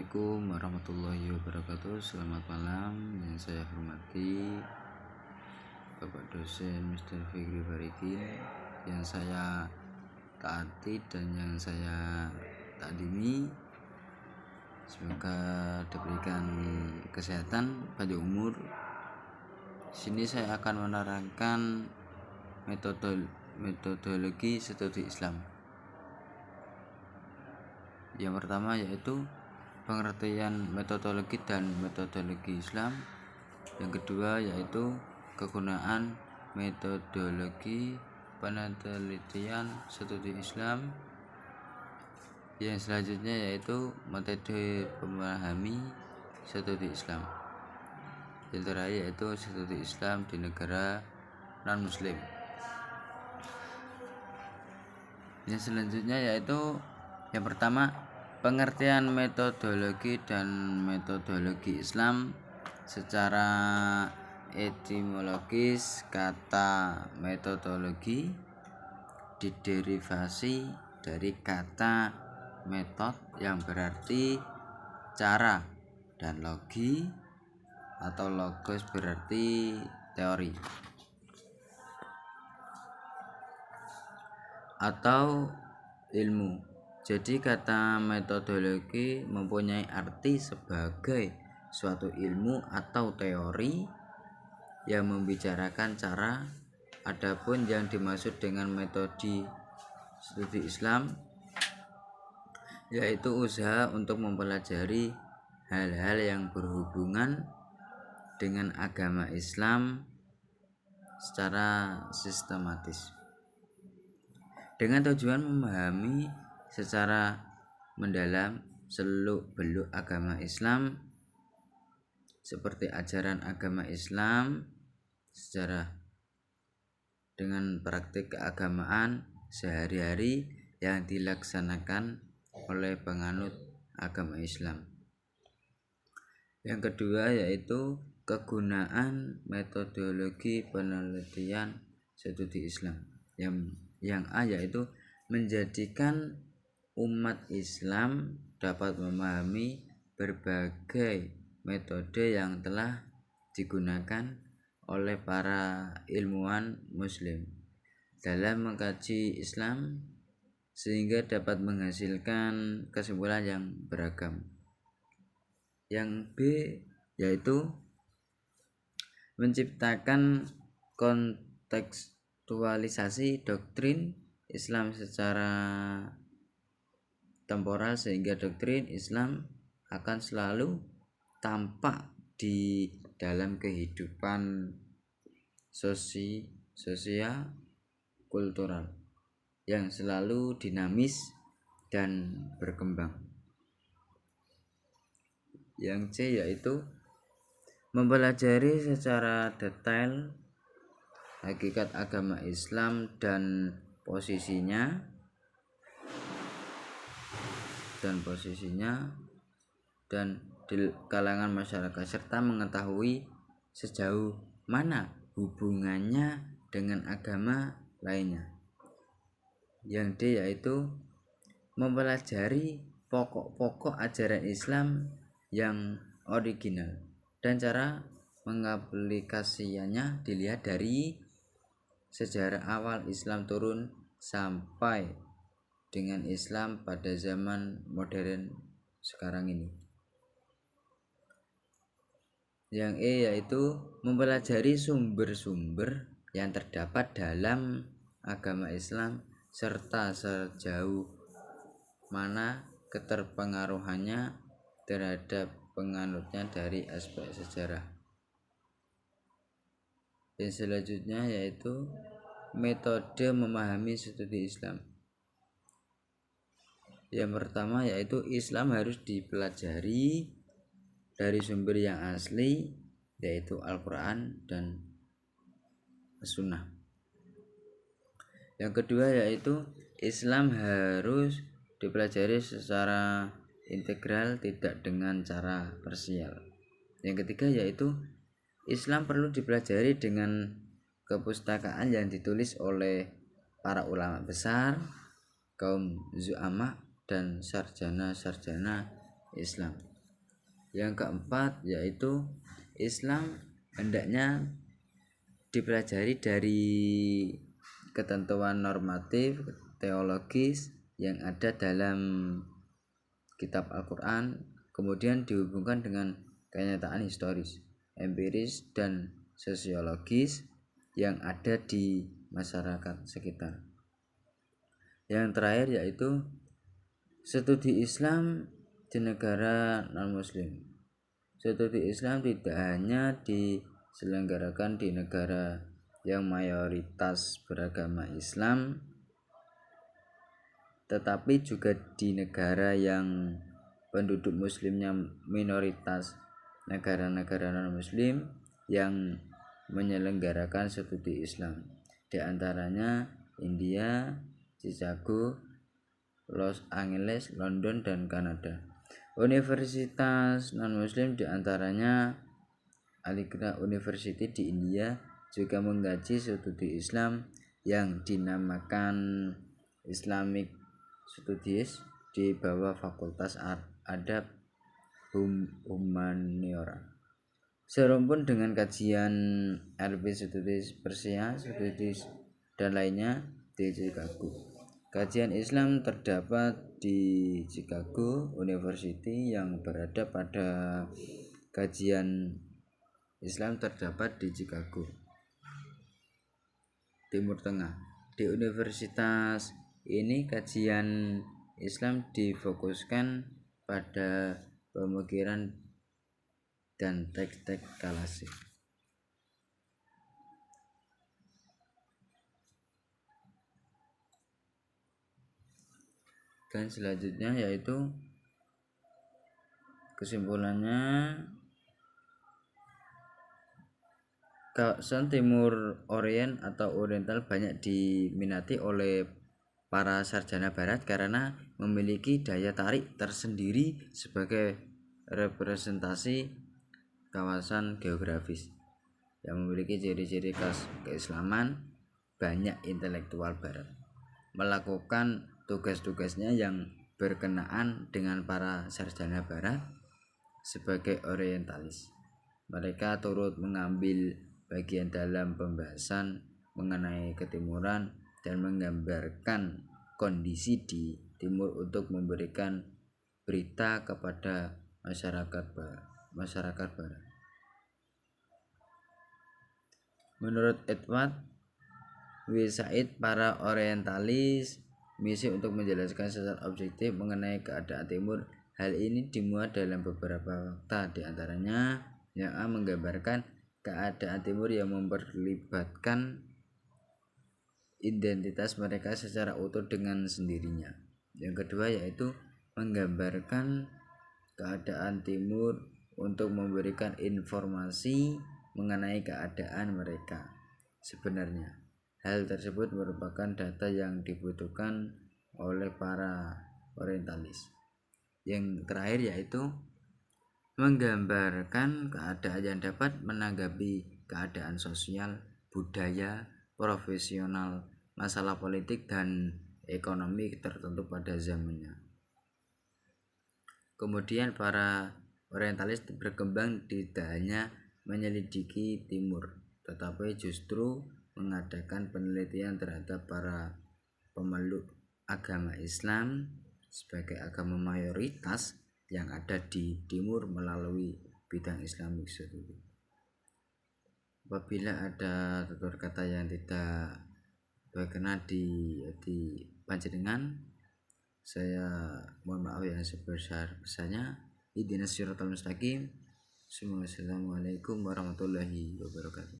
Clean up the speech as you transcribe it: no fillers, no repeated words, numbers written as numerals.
Assalamualaikum warahmatullahi wabarakatuh. Selamat malam. Yang saya hormati Bapak dosen Mr. Fikri Barikin, yang saya taati dan yang saya takdimi. Semoga diberikan kesehatan, panjang umur. Sini saya akan menerangkan metodologi studi Islam. Yang pertama yaitu pengertian metodologi dan metodologi Islam. Yang kedua yaitu kegunaan metodologi penelitian studi Islam. Yang selanjutnya yaitu metode memahami studi Islam. Yang terakhir yaitu studi Islam di negara non muslim. Yang selanjutnya yaitu yang pertama, pengertian metodologi dan metodologi Islam. Secara etimologis, kata metodologi diderivasi dari kata metod yang berarti cara, dan logi atau logos berarti teori atau ilmu. Jadi kata metodologi mempunyai arti sebagai suatu ilmu atau teori yang membicarakan cara. Adapun yang dimaksud dengan metode studi Islam yaitu usaha untuk mempelajari hal-hal yang berhubungan dengan agama Islam secara sistematis, dengan tujuan memahami secara mendalam seluk-beluk agama Islam, seperti ajaran agama Islam, sejarah dengan praktik keagamaan sehari-hari yang dilaksanakan oleh penganut agama Islam. Yang kedua yaitu kegunaan metodologi penelitian studi Islam. Yang A yaitu menjadikan umat Islam dapat memahami berbagai metode yang telah digunakan oleh para ilmuwan muslim dalam mengkaji Islam, sehingga dapat menghasilkan kesimpulan yang beragam. Yang B yaitu menciptakan kontekstualisasi doktrin Islam secara temporal, sehingga doktrin Islam akan selalu tampak di dalam kehidupan sosial kultural yang selalu dinamis dan berkembang. Yang C yaitu mempelajari secara detail hakikat agama Islam dan posisinya di kalangan masyarakat, serta mengetahui sejauh mana hubungannya dengan agama lainnya. Yang D yaitu mempelajari pokok-pokok ajaran Islam yang original, dan cara mengaplikasikannya dilihat dari sejarah awal Islam turun sampai dengan Islam pada zaman modern sekarang ini. Yang E yaitu mempelajari sumber-sumber yang terdapat dalam agama Islam, serta sejauh mana keterpengaruhannya terhadap penganutnya dari aspek sejarah. Yang selanjutnya yaitu metode memahami studi Islam. Yang pertama yaitu Islam harus dipelajari dari sumber yang asli, yaitu Al-Quran dan Sunnah. Yang kedua yaitu Islam harus dipelajari secara integral, tidak dengan cara parsial. Yang ketiga yaitu Islam perlu dipelajari dengan kepustakaan yang ditulis oleh para ulama besar, kaum zu'ama, dan sarjana-sarjana Islam. Yang keempat yaitu Islam hendaknya dipelajari dari ketentuan normatif teologis yang ada dalam kitab Al-Quran, kemudian dihubungkan dengan kenyataan historis, empiris, dan sosiologis yang ada di masyarakat sekitar. Yang terakhir yaitu studi Islam di negara non-muslim. Studi Islam tidak hanya diselenggarakan di negara yang mayoritas beragama Islam, tetapi juga di negara yang penduduk muslimnya minoritas, negara-negara non-muslim yang menyelenggarakan studi Islam, di antaranya India, Chicago, Los Angeles, London, dan Kanada. Universitas non-muslim di antaranya Aligarh University di India juga mengkaji studi Islam yang dinamakan Islamic Studies di bawah Fakultas Adab Humaniora. Serumpun dengan kajian RP Studies Persia, Studies dan lainnya di Chicago. Kajian Islam terdapat di Chicago University yang berada pada kajian Islam terdapat di Chicago, Timur Tengah. Di universitas ini kajian Islam difokuskan pada pemikiran dan teks-teks klasik. Dan selanjutnya yaitu kesimpulannya, kawasan Timur Orient atau Oriental banyak diminati oleh para sarjana barat karena memiliki daya tarik tersendiri sebagai representasi kawasan geografis yang memiliki ciri-ciri khas keislaman. Banyak intelektual barat melakukan tugas-tugasnya yang berkenaan dengan para sarjana barat sebagai orientalis. Mereka turut mengambil bagian dalam pembahasan mengenai ketimuran dan menggambarkan kondisi di timur untuk memberikan berita kepada masyarakat barat. Menurut Edward W. Said, para orientalis misi untuk menjelaskan secara objektif mengenai keadaan timur. Hal ini dimuat dalam beberapa fakta, di antaranya yang A, menggambarkan keadaan timur yang memperlibatkan identitas mereka secara utuh dengan sendirinya. Yang kedua yaitu menggambarkan keadaan timur untuk memberikan informasi mengenai keadaan mereka sebenarnya. Hal tersebut merupakan data yang dibutuhkan oleh para orientalis. Yang terakhir yaitu menggambarkan keadaan yang dapat menanggapi keadaan sosial, budaya, profesional, masalah politik dan ekonomi tertentu pada zamannya. Kemudian para orientalis berkembang tidak hanya menyelidiki timur, tetapi justru mengadakan penelitian terhadap para pemeluk agama Islam sebagai agama mayoritas yang ada di timur melalui bidang Islamic Studies. Apabila ada tutur kata yang tidak berkenan di panjenengan, saya mohon maaf yang sebesar-besarnya. Ihdinas siratal mustaqim. Assalamualaikum warahmatullahi wabarakatuh.